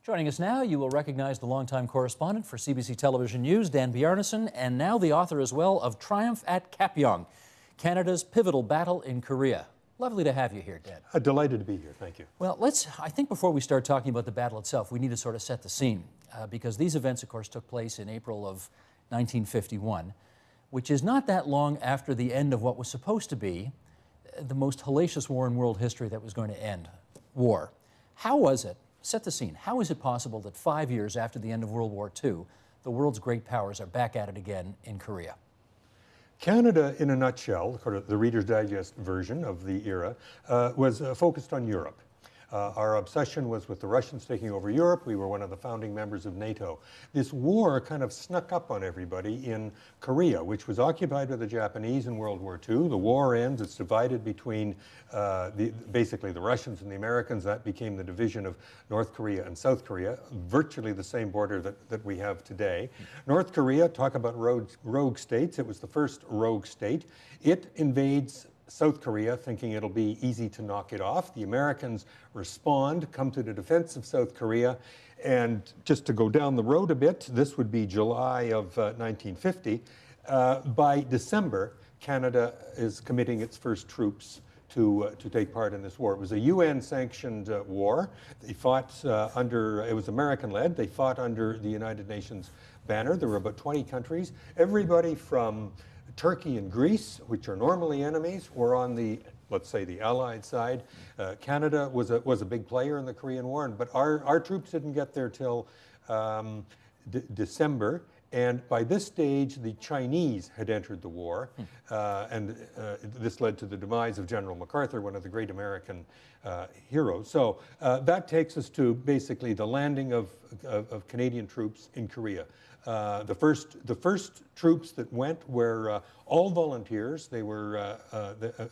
Joining us now, you will recognize the longtime correspondent for CBC Television News, Dan Bjarnason, and now the author as well of Triumph at Kapyong, Canada's pivotal battle in Korea. Lovely to have you here, Dan. Delighted to be here, thank you. Well, I think before we start talking about the battle itself, we need to sort of set the scene, because these events, of course, took place in April of 1951, which is not that long after the end of what was supposed to be the most hellacious war in world history that was going to end, war. How was it? Set the scene. How is it possible that 5 years after the end of World War II, the world's great powers are back at it again in Korea? Canada, in a nutshell, the Reader's Digest version of the era, was focused on Europe. Our obsession was with the Russians taking over Europe. We were one of the founding members of NATO. This war kind of snuck up on everybody in Korea, which was occupied by the Japanese in World War II. The war ends. It's divided between basically the Russians and the Americans. That became the division of North Korea and South Korea, virtually the same border that we have today. North Korea, talk about rogue states. It was the first rogue state. It invades South Korea, thinking it'll be easy to knock it off. The Americans respond, come to the defense of South Korea, and just to go down the road a bit, this would be July of 1950. By December, Canada is committing its first troops to take part in this war. It was a UN-sanctioned war. They fought it was American-led. They fought under the United Nations banner. There were about 20 countries. Everybody from Turkey and Greece, which are normally enemies, were on the, let's say, the Allied side. Canada was a big player in the Korean War, but our troops didn't get there till December. And by this stage, the Chinese had entered the war, and this led to the demise of General MacArthur, one of the great American heroes. So that takes us to basically the landing of Canadian troops in Korea. The first troops that went were all volunteers. They were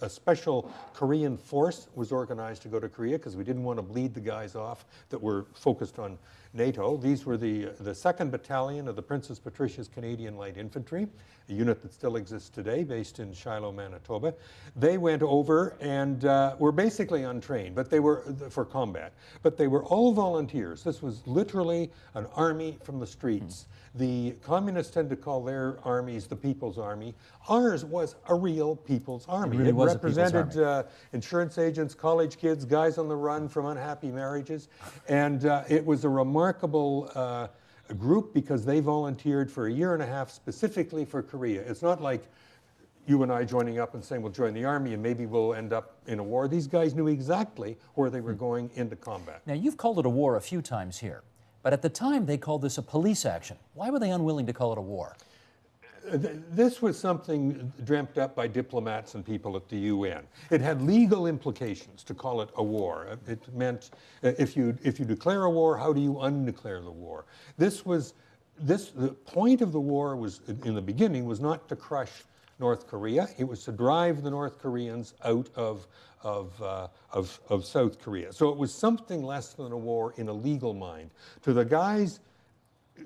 a special Korean force was organized to go to Korea because we didn't want to bleed the guys off that were focused on NATO. These were the 2nd Battalion of the Princess Patricia's Canadian Light Infantry, a unit that still exists today, based in Shiloh, Manitoba. They went over and were basically untrained, but they were for combat. But they were all volunteers. This was literally an army from the streets. The communists tend to call their armies the People's Army. Ours was a real People's Army. It really was represented insurance agents, college kids, guys on the run from unhappy marriages. And it was a remarkable group because they volunteered for a year and a half specifically for Korea. It's not like you and I joining up and saying we'll join the army and maybe we'll end up in a war. These guys knew exactly where they were going into combat. Now, you've called it a war a few times here. But at the time, they called this a police action. Why were they unwilling to call it a war? This was something dreamt up by diplomats and people at the UN. It had legal implications to call it a war. It meant if you declare a war, how do you undeclare the war? The point of the war was, in the beginning, was not to crush North Korea. It was to drive the North Koreans out of South Korea. So it was something less than a war in a legal mind. To the guys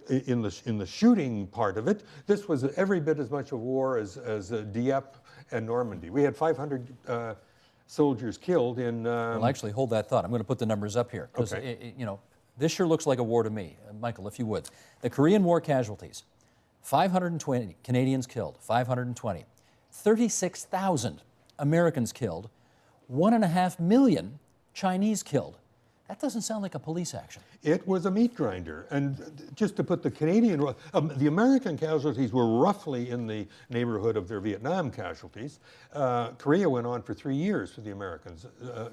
in the shooting part of it, this was every bit as much a war as Dieppe and Normandy. We had 500 soldiers killed in... Well, actually, hold that thought. I'm going to put the numbers up here. Okay. You know, this sure looks like a war to me. Michael, if you would. The Korean War casualties, 520 Canadians killed, 520. 36,000 Americans killed, 1.5 million Chinese killed. That doesn't sound like a police action. It was a meat grinder. And just to put the the American casualties were roughly in the neighborhood of their Vietnam casualties. Korea went on for 3 years for the Americans.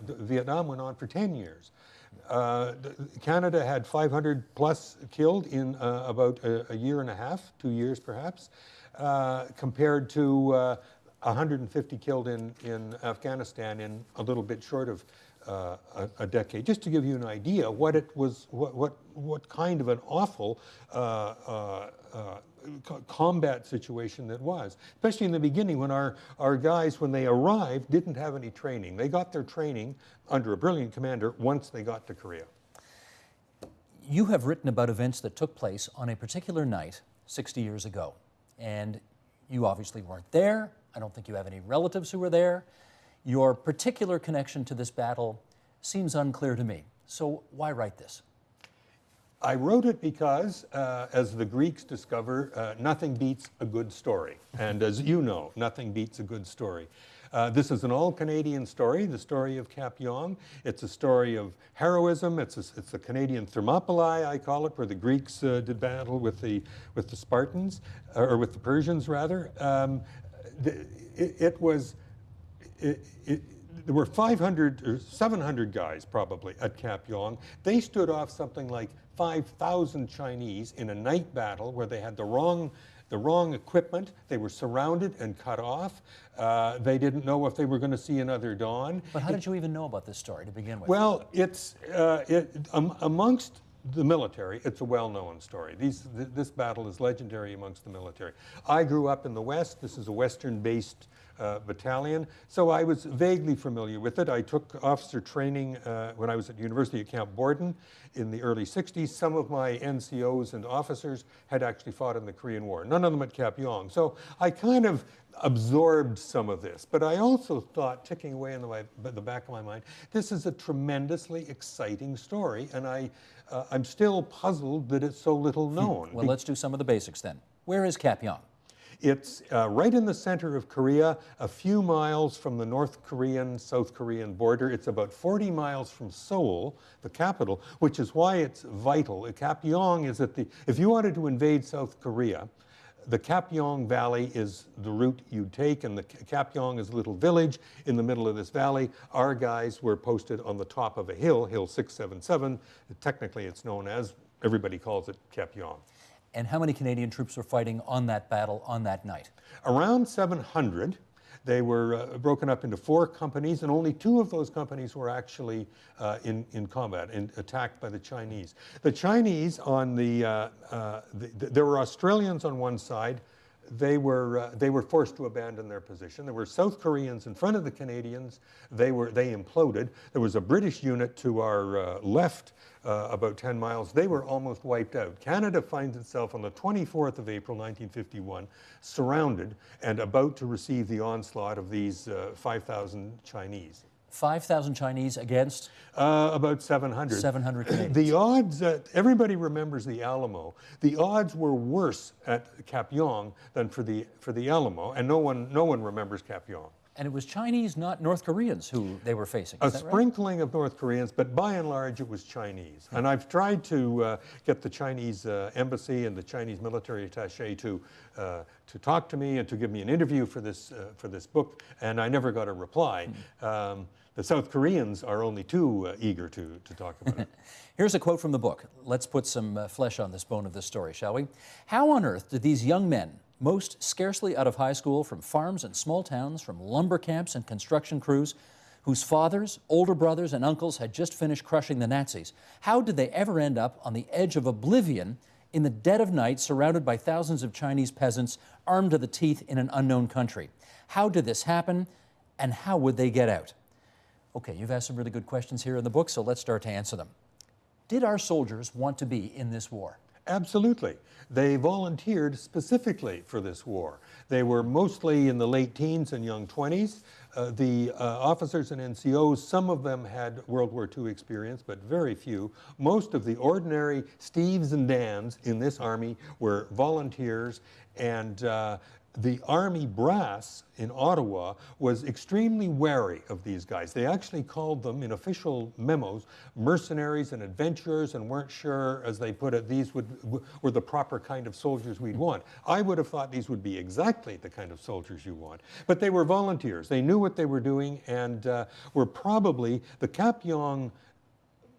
Vietnam went on for 10 years. Canada had 500 plus killed in about a year and a half, 2 years perhaps, compared to 150 killed in Afghanistan in a little bit short of a decade. Just to give you an idea what it was, what kind of an awful combat situation that was, especially in the beginning when our guys, when they arrived, didn't have any training. They got their training under a brilliant commander once they got to Korea. You have written about events that took place on a particular night 60 years ago, and you obviously weren't there. I don't think you have any relatives who were there. Your particular connection to this battle seems unclear to me. So why write this? I wrote it because, as the Greeks discover, nothing beats a good story. And as you know, nothing beats a good story. This is an all-Canadian story, the story of Kapyong. It's a story of heroism. It's the Canadian Thermopylae, I call it, where the Greeks did battle with the Spartans, or with the Persians, rather. There were 500 or 700 guys, probably, at Kapyong. They stood off something like 5,000 Chinese in a night battle where they had the wrong equipment. They were surrounded and cut off. They didn't know if they were going to see another dawn. But how did you even know about this story to begin with? Well, amongst the military, it's a well-known story. This battle is legendary amongst the military. I grew up in the West. This is a Western-based battalion, so I was vaguely familiar with it. I took officer training when I was at University at Camp Borden in the early 60s. Some of my NCOs and officers had actually fought in the Korean War, none of them at Kapyong. So I kind of absorbed some of this, but I also thought, ticking away in the back of my mind, this is a tremendously exciting story, and I'm still puzzled that it's so little known. Well, let's do some of the basics then. Where is Kapyong? It's right in the center of Korea, a few miles from the North Korean, South Korean border. It's about 40 miles from Seoul, the capital, which is why it's vital. Kapyong is if you wanted to invade South Korea, the Kapyong Valley is the route you'd take, and the Kapyong is a little village in the middle of this valley. Our guys were posted on the top of a hill, Hill 677. Technically, it's known as, everybody calls it Kapyong. And how many Canadian troops were fighting on that battle on that night? Around 700. They were broken up into 4 companies, and only 2 of those companies were actually in combat and attacked by the Chinese. The Chinese on there were Australians on one side. They were forced to abandon their position. There were South Koreans in front of the Canadians. They imploded. There was a British unit to our left, about 10 miles. They were almost wiped out. Canada finds itself on the 24th of April, 1951, surrounded and about to receive the onslaught of these 5,000 Chinese. 5,000 Chinese against? About 700. 700 Canadians. The odds, everybody remembers the Alamo. The odds were worse at Kapyong than for the Alamo, and no one remembers Kapyong. And it was Chinese, not North Koreans, who they were facing. A Is that right? sprinkling of North Koreans, but by and large it was Chinese. And I've tried to get the Chinese embassy and the Chinese military attaché to talk to me and to give me an interview for this book, and I never got a reply. The South Koreans are only too eager to talk about it. Here's a quote from the book. Let's put some flesh on this bone of this story, shall we? How on earth did these young men, most scarcely out of high school, from farms and small towns, from lumber camps and construction crews, whose fathers, older brothers, and uncles had just finished crushing the Nazis, how did they ever end up on the edge of oblivion in the dead of night, surrounded by thousands of Chinese peasants armed to the teeth in an unknown country? How did this happen, and how would they get out? Okay, you've asked some really good questions here in the book, so let's start to answer them. Did our soldiers want to be in this war? Absolutely. They volunteered specifically for this war. They were mostly in the late teens and young 20s. The officers and NCOs, some of them had World War II experience, but very few. Most of the ordinary Steves and Dans in this army were volunteers, and the Army brass in Ottawa was extremely wary of these guys. They actually called them, in official memos, mercenaries and adventurers, and weren't sure, as they put it, these were the proper kind of soldiers we'd want. I would have thought these would be exactly the kind of soldiers you want. But they were volunteers. They knew what they were doing, and were probably the Kapyong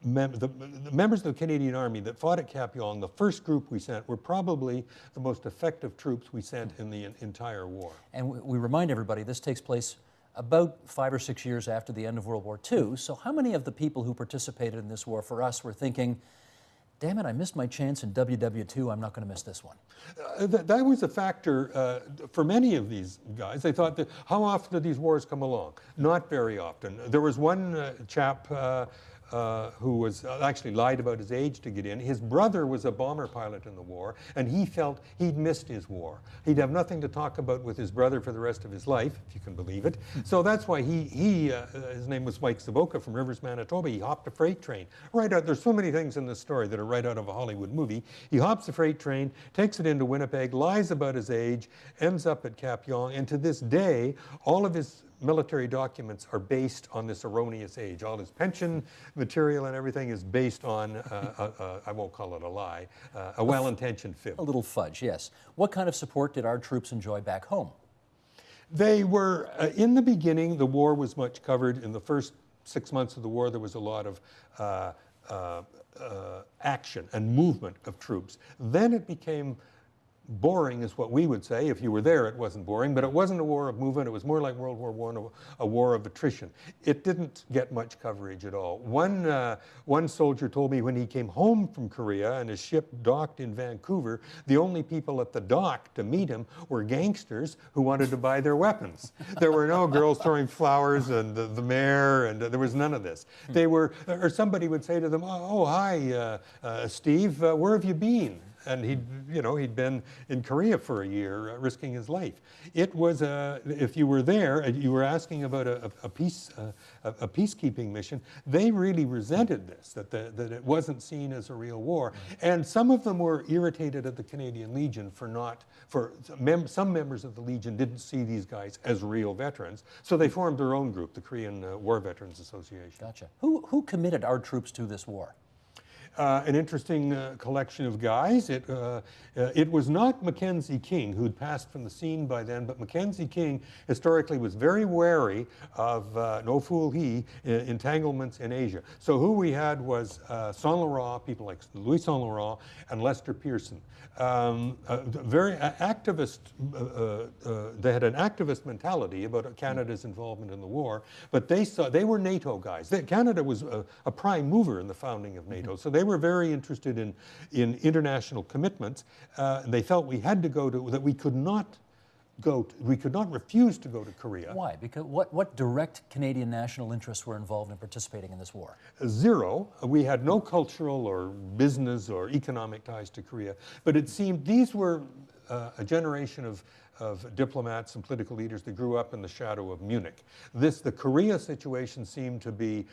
the members of the Canadian Army that fought at Kapyong, the first group we sent, were probably the most effective troops we sent in the entire war. And we remind everybody this takes place about 5 or 6 years after the end of World War II. So how many of the people who participated in this war for us were thinking, damn it, I missed my chance in WW2, I'm not going to miss this one? That was a factor for many of these guys. They thought, how often do these wars come along? Not very often. There was one chap who was actually lied about his age to get in. His brother was a bomber pilot in the war, and he felt he'd missed his war. He'd have nothing to talk about with his brother for the rest of his life, if you can believe it. So that's why his name was Mike Savoca from Rivers, Manitoba. He hopped a freight train right out. There's so many things in this story that are right out of a Hollywood movie. He hops a freight train, takes it into Winnipeg, lies about his age, ends up at Kapyong, and to this day, all of his military documents are based on this erroneous age. All his pension material and everything is based on, I won't call it a lie, a well-intentioned fib. A little fudge, yes. What kind of support did our troops enjoy back home? They were, in the beginning, the war was much covered. In the first 6 months of the war, there was a lot of action and movement of troops. Then it became boring, is what we would say. If you were there, it wasn't boring, but it wasn't a war of movement. It was more like World War I, a war of attrition. It didn't get much coverage at all. One soldier told me when he came home from Korea and his ship docked in Vancouver, the only people at the dock to meet him were gangsters who wanted to buy their weapons. There were no girls throwing flowers and the mayor, and there was none of this. They were, or somebody would say to them, "Oh, hi, Steve, where have you been?" And he'd been in Korea for a year, risking his life. It was if you were there and you were asking about a peacekeeping mission, they really resented this, that it wasn't seen as a real war. And some of them were irritated at the Canadian Legion some members of the Legion didn't see these guys as real veterans, so they formed their own group, the Korean War Veterans Association. Gotcha. Who committed our troops to this war? An interesting collection of guys. It was not Mackenzie King, who'd passed from the scene by then, but Mackenzie King historically was very wary of, no fool he, entanglements in Asia. So who we had was Saint Laurent, people like Louis Saint Laurent and Lester Pearson. Very activist, they had an activist mentality about Canada's involvement in the war, but they were NATO guys. Canada was a prime mover in the founding of NATO, so they were very interested in international commitments. And they felt we had to go to, that we could not refuse to go to Korea. Why? Because what direct Canadian national interests were involved in participating in this war? Zero. We had no cultural or business or economic ties to Korea. But it seemed these were a generation of diplomats and political leaders that grew up in the shadow of Munich. The Korea situation seemed to be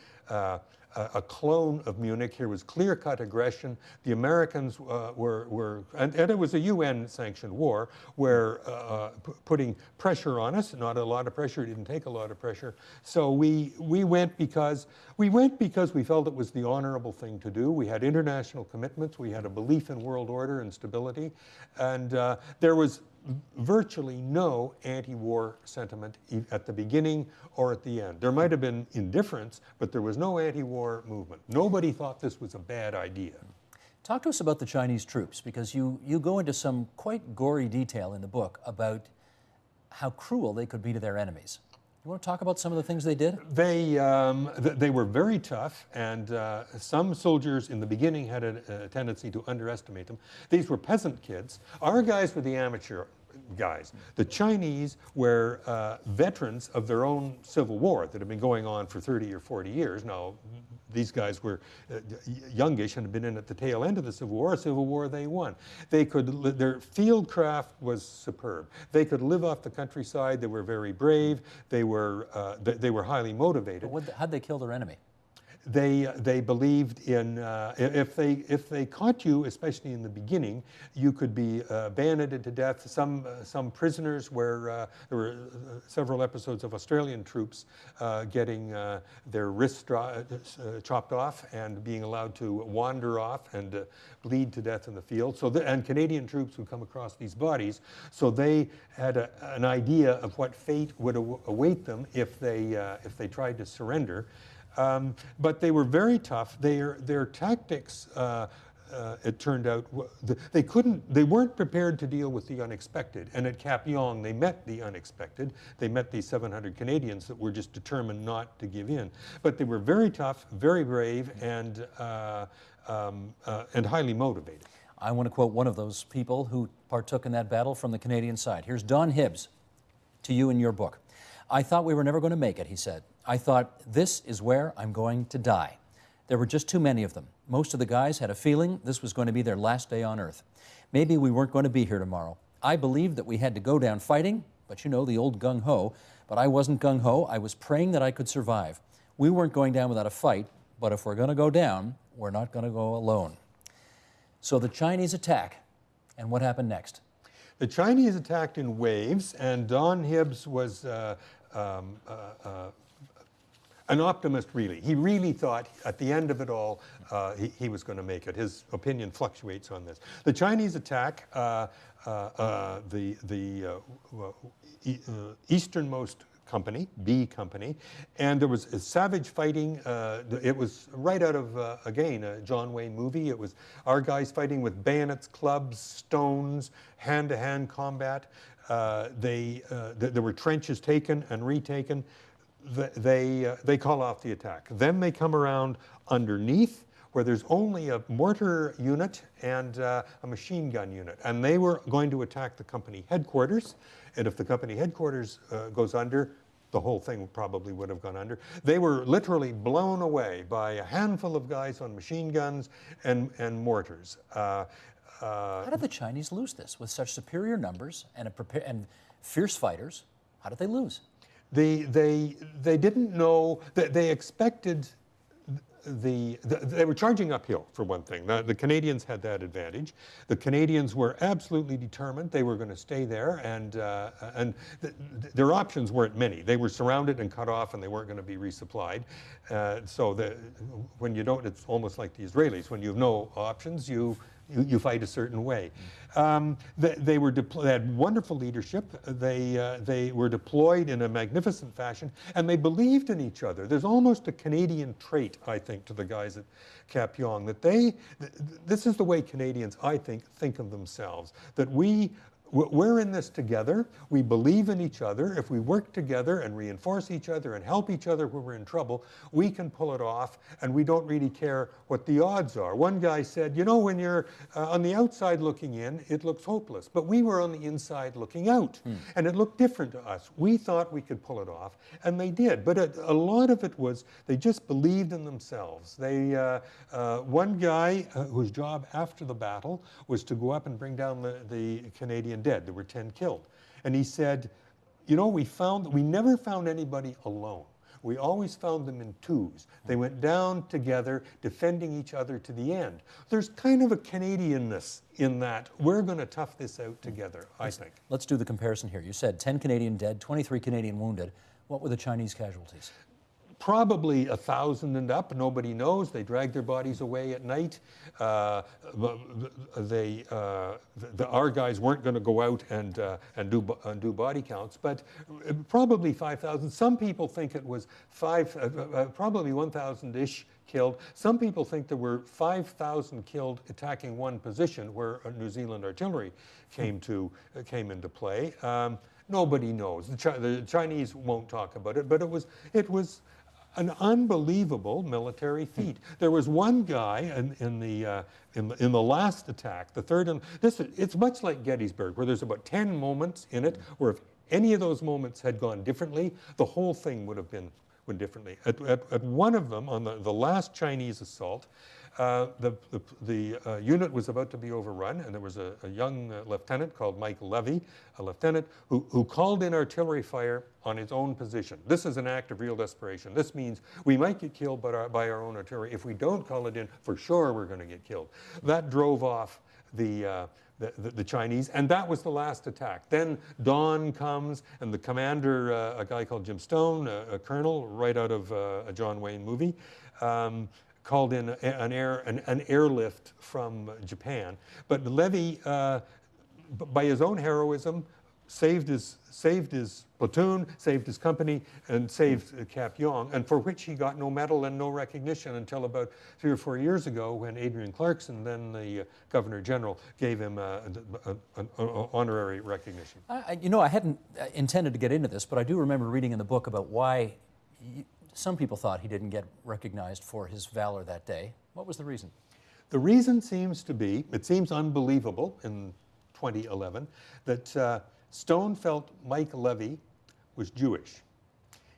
a clone of Munich. Here was clear-cut aggression. The Americans and it was a UN-sanctioned war, were putting pressure on us. Not a lot of pressure. It didn't take a lot of pressure. So we went because we felt it was the honorable thing to do. We had international commitments. We had a belief in world order and stability, and there was virtually no anti-war sentiment at the beginning or at the end. There might have been indifference, but there was no anti-war movement. Nobody thought this was a bad idea. Talk to us about the Chinese troops, because you go into some quite gory detail in the book about how cruel they could be to their enemies. You want to talk about some of the things they did? They were very tough, and some soldiers in the beginning had a tendency to underestimate them. These were peasant kids. Our guys were the amateur guys. The Chinese were veterans of their own civil war that had been going on for 30 or 40 years. Now, these guys were youngish and had been in at the tail end of the Civil War. A Civil War they won. Their field craft was superb. They could live off the countryside. They were very brave. They were highly motivated. How'd they kill their enemy? They believed in if they caught you, especially in the beginning, you could be bayoneted to death. Some prisoners there were several episodes of Australian troops getting their wrists chopped off and being allowed to wander off and bleed to death in the field. And Canadian troops would come across these bodies, so they had an idea of what fate would await them if they tried to surrender. But they were very tough. Their tactics, it turned out, they weren't prepared to deal with the unexpected. And at Kapyong, they met the unexpected. They met these 700 Canadians that were just determined not to give in. But they were very tough, very brave, and highly motivated. I want to quote one of those people who partook in that battle from the Canadian side. Here's Don Hibbs to you in your book. "I thought we were never going to make it," he said. "I thought, this is where I'm going to die. There were just too many of them. Most of the guys had a feeling this was going to be their last day on Earth. Maybe we weren't going to be here tomorrow. I believed that we had to go down fighting, but you know, the old gung-ho. But I wasn't gung-ho. I was praying that I could survive. We weren't going down without a fight, but if we're going to go down, we're not going to go alone. So the Chinese attack, and what happened next? The Chinese attacked in waves, and Don Hibbs was an optimist, really. He really thought at the end of it all, he was going to make it. His opinion fluctuates on this. The Chinese attack, the easternmost company, B Company, and there was savage fighting. It was right out of, again, a John Wayne movie. It was our guys fighting with bayonets, clubs, stones, hand-to-hand combat. There were trenches taken and retaken. They call off the attack. Then they come around underneath, where there's only a mortar unit and a machine gun unit. And they were going to attack the company headquarters. And if the company headquarters goes under, the whole thing probably would have gone under. They were literally blown away by a handful of guys on machine guns and mortars. How did the Chinese lose this with such superior numbers and fierce fighters? How did they lose? They didn't know that they expected they were charging uphill, for one thing. The Canadians had that advantage. The Canadians were absolutely determined. They were going to stay there, and their options weren't many. They were surrounded and cut off, and they weren't going to be resupplied. When you don't, it's almost like the Israelis. When you have no options, you fight a certain way. They had wonderful leadership. They were deployed in a magnificent fashion, and they believed in each other. There's almost a Canadian trait, I think, to the guys at Kapyong, that this is the way Canadians, I think of themselves, that we're in this together. We believe in each other. If we work together and reinforce each other and help each other when we're in trouble, we can pull it off, and we don't really care what the odds are. One guy said, you know, when you're on the outside looking in, it looks hopeless. But we were on the inside looking out, and it looked different to us. We thought we could pull it off, and they did. But a lot of it was they just believed in themselves. One guy whose job after the battle was to go up and bring down the Canadian dead. There were 10 killed. And he said, you know, we never found anybody alone. We always found them in twos. They went down together, defending each other to the end. There's kind of a Canadianness in that. We're going to tough this out together, I think. Let's do the comparison here. You said 10 Canadian dead, 23 Canadian wounded. What were the Chinese casualties? Probably 1,000 and up. Nobody knows. They drag their bodies away at night. Our guys weren't going to go out and do body counts, but probably 5,000. Some people think it was probably 1,000-ish killed. Some people think there were 5,000 killed attacking one position where New Zealand artillery came into play. Nobody knows. The Chinese won't talk about it, but it was an unbelievable military feat. There was one guy in the last attack, the third, it's much like Gettysburg, where there's about 10 moments in it where if any of those moments had gone differently, the whole thing would have been differently. At one of them, on the last Chinese assault, the unit was about to be overrun, and there was a young lieutenant called Mike Levy, a lieutenant who called in artillery fire on his own position. This is an act of real desperation. This means we might get killed by our own artillery. If we don't call it in, for sure we're going to get killed. That drove off the Chinese, and that was the last attack. Then dawn comes, and the commander, a guy called Jim Stone, a colonel right out of a John Wayne movie, called in an airlift from Japan. But Levy, by his own heroism, saved his platoon, saved his company, and saved Kapyong, and for which he got no medal and no recognition until about 3 or 4 years ago, when Adrian Clarkson, then the Governor General, gave him an honorary recognition. I hadn't intended to get into this, but I do remember reading in the book about why some people thought he didn't get recognized for his valor that day. What was the reason? The reason seems to be, it seems unbelievable in 2011, that Stone felt Mike Levy was Jewish.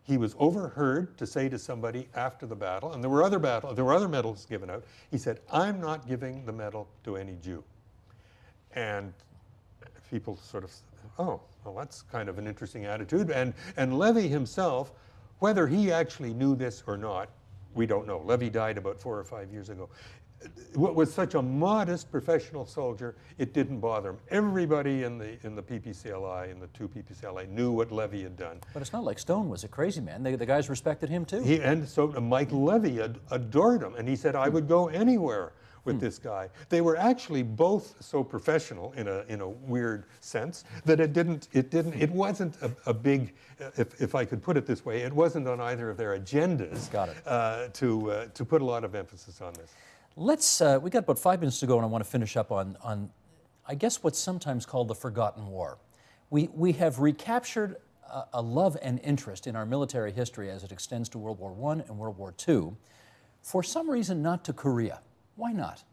He was overheard to say to somebody after the battle, and there were other medals given out. He said, "I'm not giving the medal to any Jew." And people sort of, oh, well, that's kind of an interesting attitude. And Levy himself, whether he actually knew this or not, we don't know. Levy died about 4 or 5 years ago. What was such a modest professional soldier, it didn't bother him. Everybody in the PPCLI, in the 2 PPCLI, knew what Levy had done. But it's not like Stone was a crazy man. The guys respected him too. And so Mike Levy adored him, and he said, "I would go anywhere with this guy." They were actually both so professional in a weird sense that it wasn't a big, if I could put it this way, it wasn't on either of their agendas. Got it. To put a lot of emphasis on this. We got about 5 minutes to go, and I want to finish up on I guess what's sometimes called the forgotten war. We have recaptured a love and interest in our military history as it extends to World War I and World War II. For some reason, not to Korea. Why not?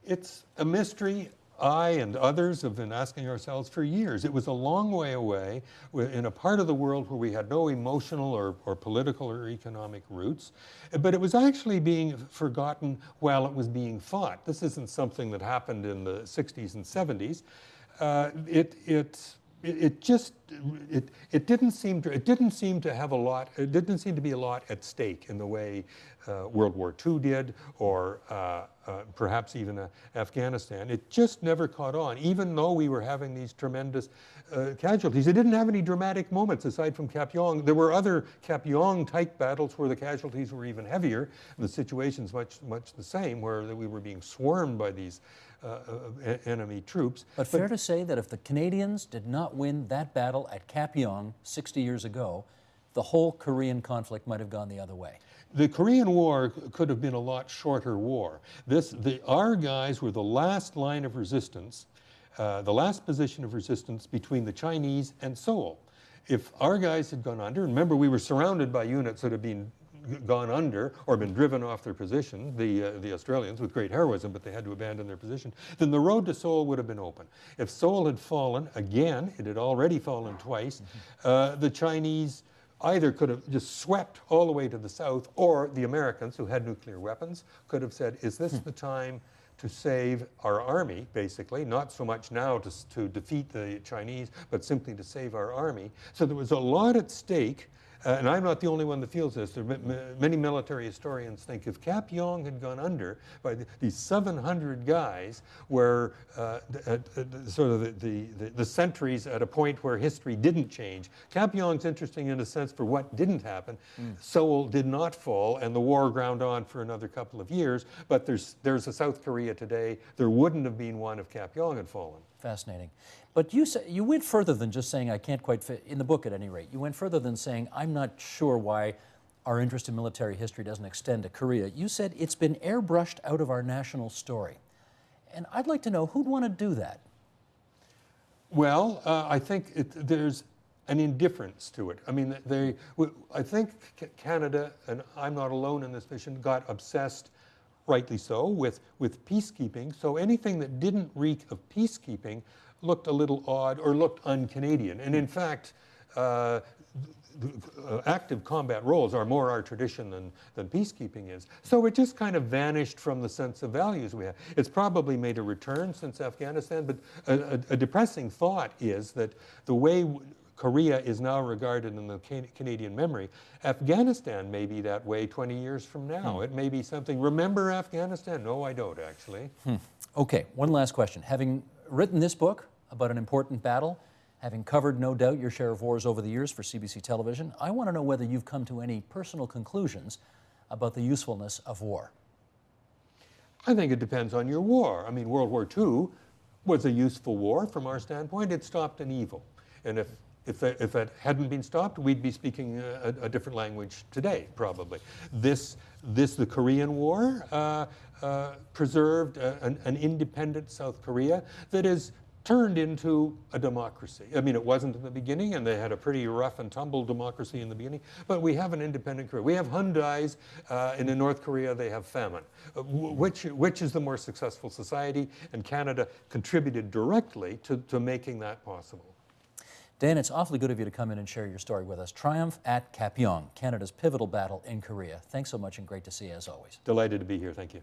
It's a mystery I and others have been asking ourselves for years. It was a long way away in a part of the world where we had no emotional or political or economic roots, but it was actually being forgotten while it was being fought. This isn't something that happened in the 60s and 70s. It didn't seem to have a lot. It didn't seem to be a lot at stake in the way World War II did, or perhaps even Afghanistan. It just never caught on, even though we were having these tremendous casualties. It didn't have any dramatic moments aside from Kapyong. There were other Kapyong-type battles where the casualties were even heavier, and the situation's much the same, where we were being swarmed by these enemy troops. But fair to say that if the Canadians did not win that battle at Kapyong 60 years ago, the whole Korean conflict might have gone the other way. The Korean War could have been a lot shorter war. Our guys were the last line of resistance, the last position of resistance between the Chinese and Seoul. If our guys had gone under, remember we were surrounded by units that had been gone under or been driven off their position, the Australians, with great heroism, but they had to abandon their position, then the road to Seoul would have been open. If Seoul had fallen, again, it had already fallen twice, the Chinese either could have just swept all the way to the south, or the Americans, who had nuclear weapons, could have said, is this the time to save our army, basically, not so much now to defeat the Chinese, but simply to save our army. So there was a lot at stake. And I'm not the only one that feels this. Many military historians think if Kapyong had gone under by these 700 guys were sort of the centuries at a point where history didn't change. Kapyong's interesting in a sense for what didn't happen. Seoul did not fall, and the war ground on for another couple of years, but there's a South Korea today. There wouldn't have been one if Kapyong had fallen. Fascinating. But you went further than just saying, I can't quite fit, in the book at any rate, you went further than saying, I'm not sure why our interest in military history doesn't extend to Korea. You said it's been airbrushed out of our national story. And I'd like to know, who'd want to do that? Well, I think there's an indifference to it. I mean, I think Canada, and I'm not alone in this vision, got obsessed, rightly so, with peacekeeping. So anything that didn't reek of peacekeeping looked a little odd or looked un-Canadian. And in fact, active combat roles are more our tradition than peacekeeping is. So it just kind of vanished from the sense of values we have. It's probably made a return since Afghanistan, but a depressing thought is that the way Korea is now regarded in the Canadian memory, Afghanistan may be that way 20 years from now. It may be something, remember Afghanistan? No, I don't actually. Okay, one last question. Having written this book about an important battle, having covered, no doubt, your share of wars over the years for CBC television, I want to know whether you've come to any personal conclusions about the usefulness of war. I think it depends on your war. I mean, World War II was a useful war from our standpoint. It stopped an evil. And if it hadn't been stopped, we'd be speaking a different language today, probably. The Korean War preserved an independent South Korea that is turned into a democracy. I mean, it wasn't in the beginning, and they had a pretty rough and tumble democracy in the beginning, but we have an independent Korea. We have Hyundais, and in North Korea they have famine. Which is the more successful society? And Canada contributed directly to making that possible. Dan, it's awfully good of you to come in and share your story with us. Triumph at Kapyong, Canada's pivotal battle in Korea. Thanks so much and great to see you as always. Delighted to be here. Thank you.